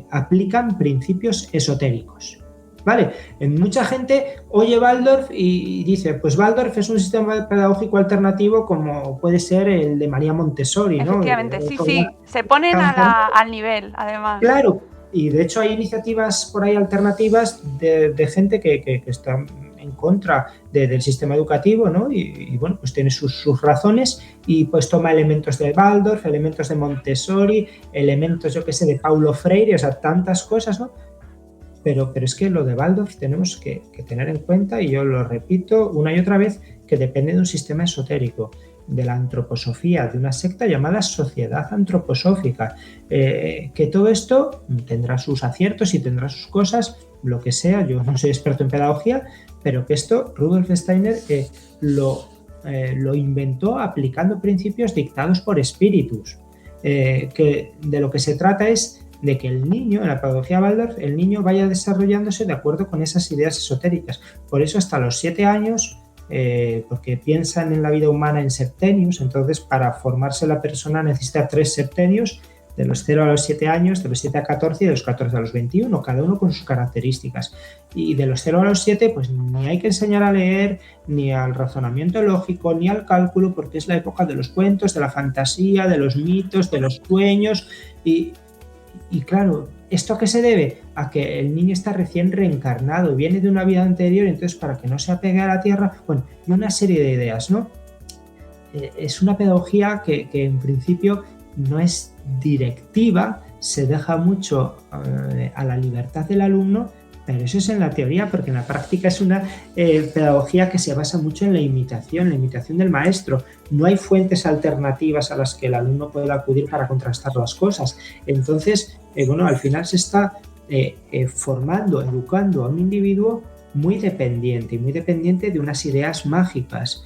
aplican principios esotéricos. ¿Vale? Mucha gente oye Waldorf y dice, pues Waldorf es un sistema pedagógico alternativo como puede ser el de María Montessori, ¿no? Efectivamente, sí, se ponen al nivel, además. Claro, y de hecho hay iniciativas por ahí alternativas de gente que está en contra del sistema educativo, ¿no? Y bueno, pues tiene sus razones y pues toma elementos de Waldorf, elementos de Montessori, elementos, yo qué sé, de Paulo Freire, o sea, tantas cosas, ¿no? Pero es que lo de Waldorf tenemos que tener en cuenta, y yo lo repito una y otra vez, que depende de un sistema esotérico, de la antroposofía, de una secta llamada Sociedad Antroposófica, que todo esto tendrá sus aciertos y tendrá sus cosas, lo que sea. Yo no soy experto en pedagogía, pero que esto Rudolf Steiner lo inventó aplicando principios dictados por espíritus, que de lo que se trata es de que el niño, en la pedagogía Waldorf, el niño vaya desarrollándose de acuerdo con esas ideas esotéricas. Por eso hasta los 7 años, porque piensan en la vida humana en septenios, entonces para formarse la persona necesita 3 septenios, de los 0 a los 7 años, de los 7 a 14 y de los 14 a los 21, cada uno con sus características. Y de los 0 a los 7, pues ni hay que enseñar a leer, ni al razonamiento lógico, ni al cálculo, porque es la época de los cuentos, de la fantasía, de los mitos, de los sueños. Y claro, ¿esto a qué se debe? A que el niño está recién reencarnado, viene de una vida anterior, entonces para que no se apegue a la tierra, bueno, y una serie de ideas, ¿no? Es una pedagogía que en principio no es directiva, se deja mucho a la libertad del alumno, pero eso es en la teoría, porque en la práctica es una pedagogía que se basa mucho en la imitación del maestro. No hay fuentes alternativas a las que el alumno pueda acudir para contrastar las cosas. Entonces, bueno, al final se está formando, educando a un individuo muy dependiente de unas ideas mágicas,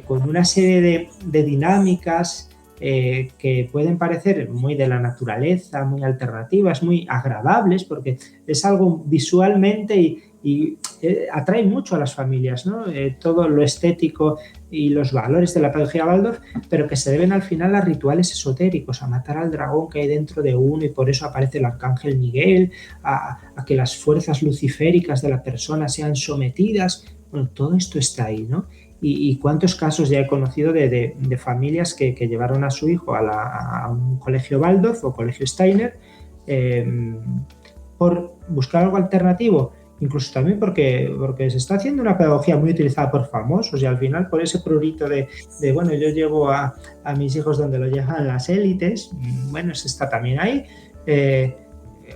con una serie de dinámicas que pueden parecer muy de la naturaleza, muy alternativas, muy agradables, porque es algo visualmente y atrae mucho a las familias, ¿no? Todo lo estético y los valores de la pedagogía Waldorf, pero que se deben al final a rituales esotéricos, a matar al dragón que hay dentro de uno, y por eso aparece el arcángel Miguel, a que las fuerzas luciféricas de la persona sean sometidas. Bueno, todo esto está ahí, ¿no? Y cuántos casos ya he conocido de familias que llevaron a su hijo a un colegio Waldorf o colegio Steiner por buscar algo alternativo, incluso también porque se está haciendo una pedagogía muy utilizada por famosos, y al final por ese prurito de bueno, yo llevo a mis hijos donde lo llevan las élites, bueno, se está también ahí,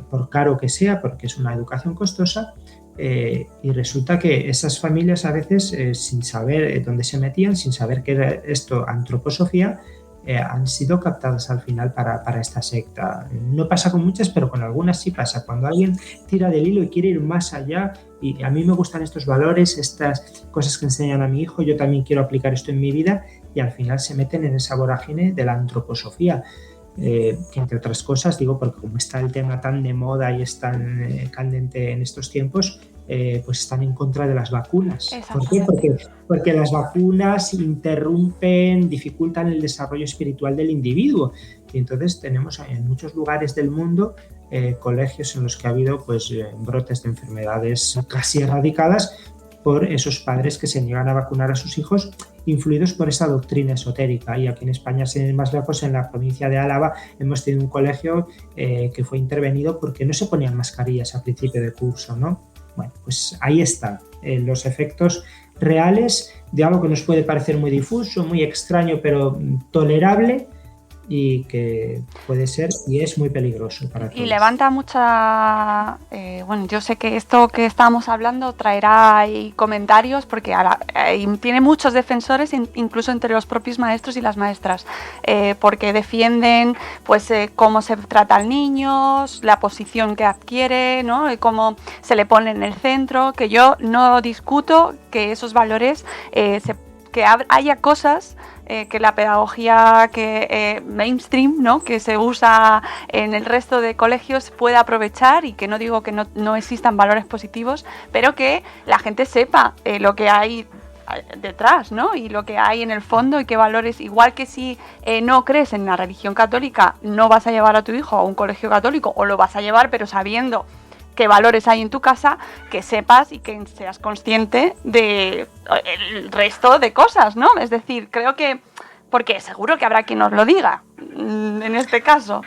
por caro que sea, porque es una educación costosa. Y resulta que esas familias a veces, sin saber dónde se metían, sin saber qué era esto, antroposofía, han sido captadas al final para esta secta. No pasa con muchas, pero con algunas sí pasa. Cuando alguien tira del hilo y quiere ir más allá, y a mí me gustan estos valores, estas cosas que enseñan a mi hijo, yo también quiero aplicar esto en mi vida, y al final se meten en esa vorágine de la antroposofía. Que entre otras cosas, digo, porque como está el tema tan de moda y es tan candente en estos tiempos, pues están en contra de las vacunas. ¿Por qué? Exactamente. Porque las vacunas interrumpen, dificultan el desarrollo espiritual del individuo. Y entonces tenemos en muchos lugares del mundo colegios en los que ha habido pues, brotes de enfermedades casi erradicadas por esos padres que se niegan a vacunar a sus hijos, influidos por esa doctrina esotérica. Y aquí en España, sin ir más lejos, en la provincia de Álava, hemos tenido un colegio que fue intervenido porque no se ponían mascarillas al principio de curso, ¿no? Bueno, pues ahí están los efectos reales de algo que nos puede parecer muy difuso, muy extraño, pero tolerable, y que puede ser y es muy peligroso para todos. Y levanta mucha... bueno, yo sé que esto que estamos hablando traerá ahí comentarios porque ahora, tiene muchos defensores, incluso entre los propios maestros y las maestras, porque defienden pues cómo se trata al niño, la posición que adquiere, ¿no? Y cómo se le pone en el centro, que yo no discuto que esos valores, que haya cosas que la pedagogía mainstream, ¿no? Que se usa en el resto de colegios pueda aprovechar, y que no digo que no existan valores positivos, pero que la gente sepa lo que hay detrás, ¿no? Y lo que hay en el fondo y qué valores, igual que si no crees en la religión católica, no vas a llevar a tu hijo a un colegio católico, o lo vas a llevar pero sabiendo qué valores hay en tu casa, que sepas y que seas consciente de el resto de cosas, ¿no? Es decir, creo que, porque seguro que habrá quien nos lo diga en este caso.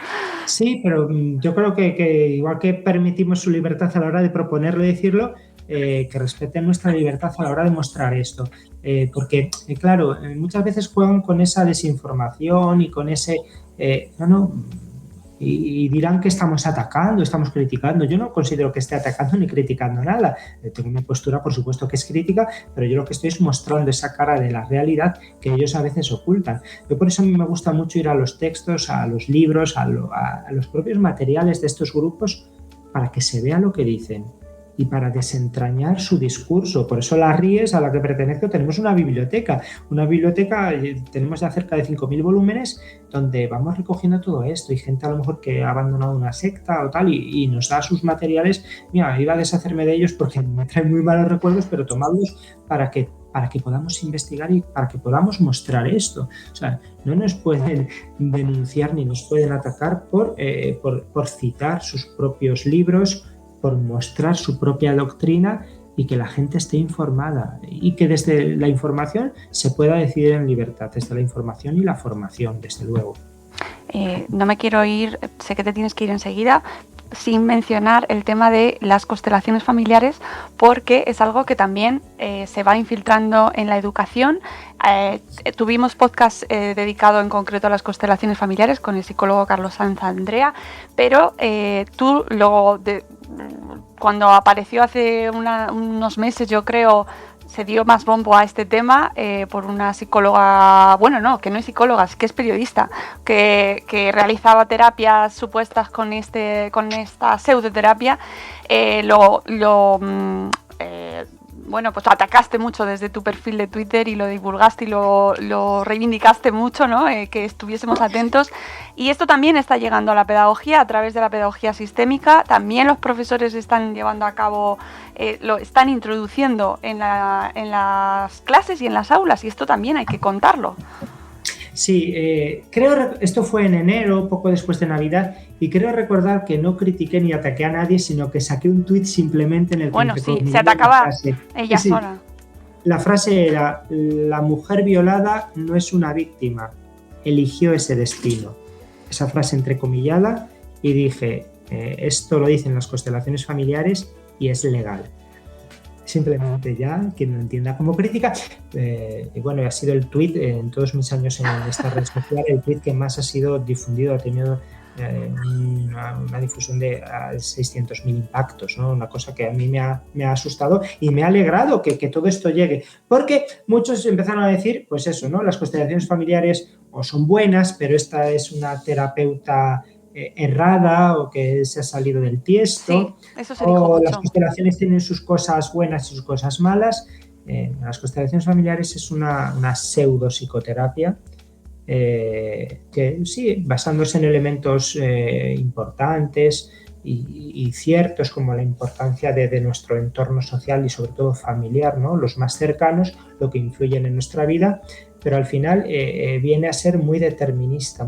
Sí, pero yo creo que igual que permitimos su libertad a la hora de proponerlo y decirlo, que respeten nuestra libertad a la hora de mostrar esto. Porque, claro, muchas veces juegan con esa desinformación y con ese... Y dirán que estamos atacando, estamos criticando. Yo no considero que esté atacando ni criticando nada. Tengo una postura, por supuesto, que es crítica, pero yo lo que estoy es mostrando esa cara de la realidad que ellos a veces ocultan. Yo por eso a mí me gusta mucho ir a los textos, a los libros, a los propios materiales de estos grupos, para que se vea lo que dicen y para desentrañar su discurso. Por eso la RIES, a la que pertenezco, tenemos una biblioteca. Tenemos ya cerca de 5.000 volúmenes donde vamos recogiendo todo esto. Hay gente a lo mejor que ha abandonado una secta o tal y nos da sus materiales. Mira, iba a deshacerme de ellos porque me traen muy malos recuerdos, pero tomadlos para que podamos investigar y para que podamos mostrar esto. O sea, no nos pueden denunciar ni nos pueden atacar por citar sus propios libros, por mostrar su propia doctrina, y que la gente esté informada y que desde la información se pueda decidir en libertad, desde la información y la formación, desde luego. No me quiero ir, sé que te tienes que ir enseguida, sin mencionar el tema de las constelaciones familiares, porque es algo que también se va infiltrando en la educación. Tuvimos podcast dedicado en concreto a las constelaciones familiares con el psicólogo Carlos Sanz Andrea, pero tú luego, cuando apareció hace unos meses, yo creo, se dio más bombo a este tema por una psicóloga, bueno, no, que no es psicóloga, es que es periodista, que realizaba terapias supuestas con esta pseudoterapia. Bueno, pues atacaste mucho desde tu perfil de Twitter y lo divulgaste y lo reivindicaste mucho, ¿no? Que estuviésemos atentos. Y esto también está llegando a la pedagogía a través de la pedagogía sistémica. También los profesores están llevando a cabo, lo están introduciendo en las clases y en las aulas, y esto también hay que contarlo. Sí, esto fue en enero, poco después de Navidad, y creo recordar que no critiqué ni ataqué a nadie, sino que saqué un tuit simplemente en el que... Bueno, sí, se atacaba ella sola. La frase era: la mujer violada no es una víctima, eligió ese destino. Esa frase entrecomillada, y dije, esto lo dicen las constelaciones familiares y es legal. Simplemente ya, quien lo entienda como crítica. Y bueno, ha sido el tuit, en todos mis años en esta red social, el tuit que más ha sido difundido, ha tenido una difusión de 600.000 impactos, ¿no? Una cosa que a mí me ha asustado y me ha alegrado que todo esto llegue, porque muchos empezaron a decir, pues eso, ¿no? Las constelaciones familiares o son buenas, pero esta es una terapeuta errada, o que se ha salido del tiesto, sí, eso se dijo mucho. Las constelaciones tienen sus cosas buenas y sus cosas malas. Las constelaciones familiares es una pseudo psicoterapia que sí, basándose en elementos importantes y ciertos, como la importancia de nuestro entorno social y sobre todo familiar, ¿no? Los más cercanos, lo que influyen en nuestra vida, pero al final viene a ser muy determinista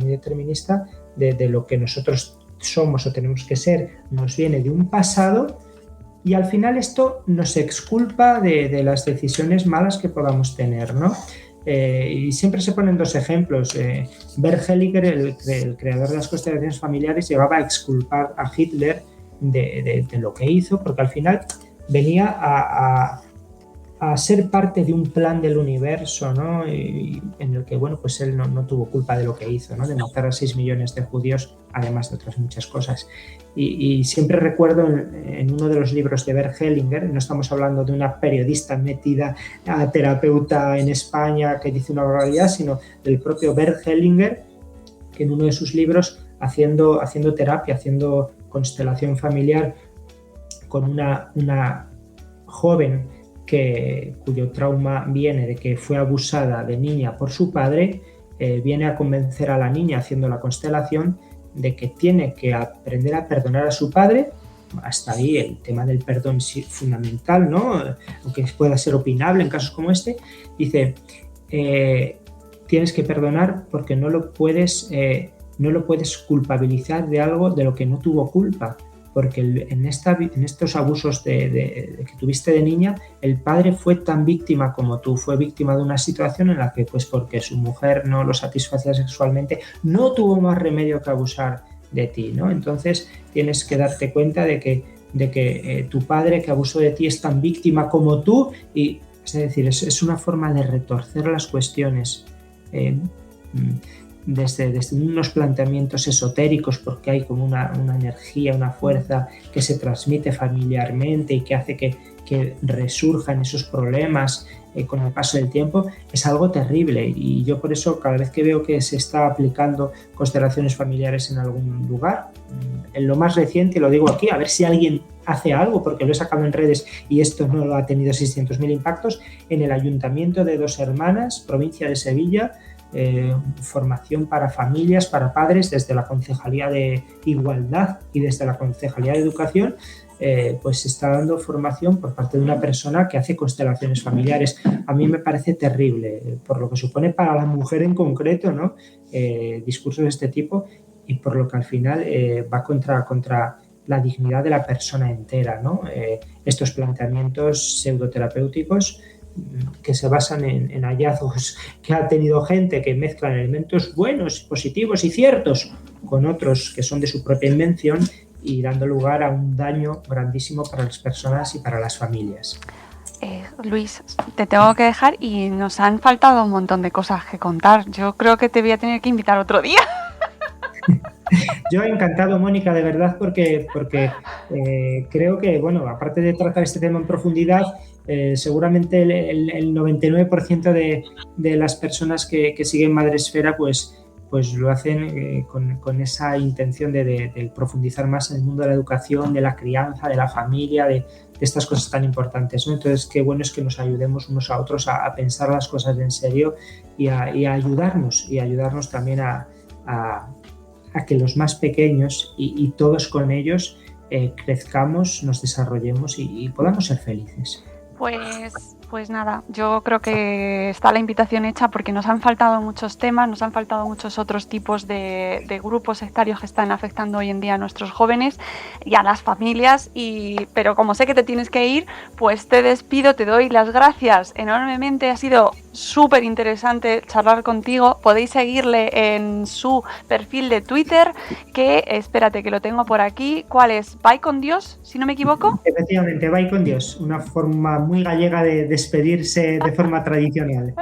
de lo que nosotros somos o tenemos que ser, nos viene de un pasado y al final esto nos exculpa de las decisiones malas que podamos tener, ¿no? Y siempre se ponen dos ejemplos. Bert Hellinger, el creador de las constelaciones familiares, llevaba a exculpar a Hitler de lo que hizo, porque al final venía a ser parte de un plan del universo, ¿no? Y en el que, bueno, pues él no tuvo culpa de lo que hizo, ¿no? De matar a 6 millones de judíos, además de otras muchas cosas. Y siempre recuerdo en uno de los libros de Bert Hellinger, no estamos hablando de una periodista metida a terapeuta en España que dice una barbaridad, sino del propio Bert Hellinger, que en uno de sus libros, haciendo terapia, haciendo constelación familiar con una joven cuyo trauma viene de que fue abusada de niña por su padre, viene a convencer a la niña haciendo la constelación de que tiene que aprender a perdonar a su padre. Hasta ahí el tema del perdón es fundamental, ¿no? Aunque pueda ser opinable en casos como este. Dice, tienes que perdonar porque no lo puedes culpabilizar de algo de lo que no tuvo culpa. Porque en estos abusos que tuviste de niña, el padre fue tan víctima como tú, fue víctima de una situación en la que, pues porque su mujer no lo satisfacía sexualmente, no tuvo más remedio que abusar de ti, ¿no? Entonces tienes que darte cuenta de que tu padre que abusó de ti es tan víctima como tú, y es decir, es una forma de retorcer las cuestiones. Desde unos planteamientos esotéricos, porque hay como una energía, una fuerza que se transmite familiarmente y que hace que resurjan esos problemas con el paso del tiempo, es algo terrible. Y yo por eso cada vez que veo que se está aplicando constelaciones familiares en algún lugar, en lo más reciente, lo digo aquí, a ver si alguien hace algo, porque lo he sacado en redes y esto no ha tenido 600.000 impactos, en el Ayuntamiento de Dos Hermanas, provincia de Sevilla, formación para familias, para padres, desde la Concejalía de Igualdad y desde la Concejalía de Educación, pues se está dando formación por parte de una persona que hace constelaciones familiares. A mí me parece terrible, por lo que supone para la mujer en concreto, ¿no? Discursos de este tipo, y por lo que al final va contra la dignidad de la persona entera, ¿no? Estos planteamientos pseudoterapéuticos que se basan en hallazgos que ha tenido gente que mezclan elementos buenos, positivos y ciertos con otros que son de su propia invención, y dando lugar a un daño grandísimo para las personas y para las familias. Luis, te tengo que dejar y nos han faltado un montón de cosas que contar. Yo creo que te voy a tener que invitar otro día. Yo encantado, Mónica, de verdad, porque creo que, bueno, aparte de tratar este tema en profundidad, seguramente el 99% de las personas que siguen Madresfera pues lo hacen con esa intención de profundizar más en el mundo de la educación, de la crianza, de la familia, de estas cosas tan importantes, ¿no? Entonces, qué bueno es que nos ayudemos unos a otros a pensar las cosas en serio y a ayudarnos también a que los más pequeños y todos con ellos crezcamos, nos desarrollemos y podamos ser felices. Pues nada, yo creo que está la invitación hecha, porque nos han faltado muchos temas, nos han faltado muchos otros tipos de grupos sectarios que están afectando hoy en día a nuestros jóvenes y a las familias, pero como sé que te tienes que ir, pues te despido, te doy las gracias enormemente, ha sido súper interesante charlar contigo. Podéis seguirle en su perfil de Twitter, que espérate que lo tengo por aquí. ¿Cuál es? ¿Vai con Dios, si no me equivoco? Efectivamente, vai con Dios, una forma muy gallega de despedirse de forma tradicional.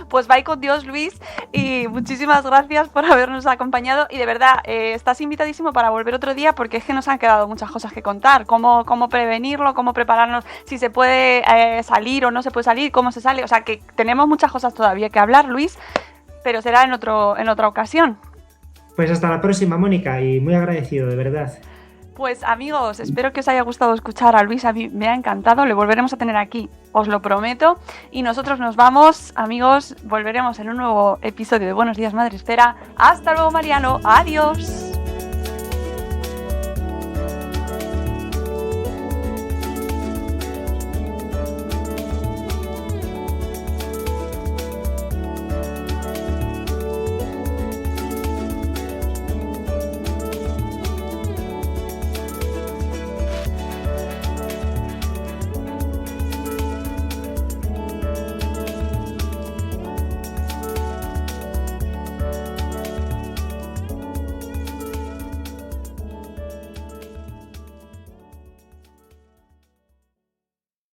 Pues vai con Dios, Luis, y muchísimas gracias por habernos acompañado, y de verdad estás invitadísimo para volver otro día, porque es que nos han quedado muchas cosas que contar, cómo prevenirlo, cómo prepararnos, si se puede salir o no se puede salir, cómo se sale, o sea que tenemos muchas cosas todavía que hablar, Luis, pero será en otra ocasión. Pues hasta la próxima, Mónica, y muy agradecido, de verdad. Pues amigos, espero que os haya gustado escuchar a Luis, a mí me ha encantado, le volveremos a tener aquí, os lo prometo, y nosotros nos vamos, amigos, volveremos en un nuevo episodio de Buenos Días Madresfera. Hasta luego, Mariano, adiós.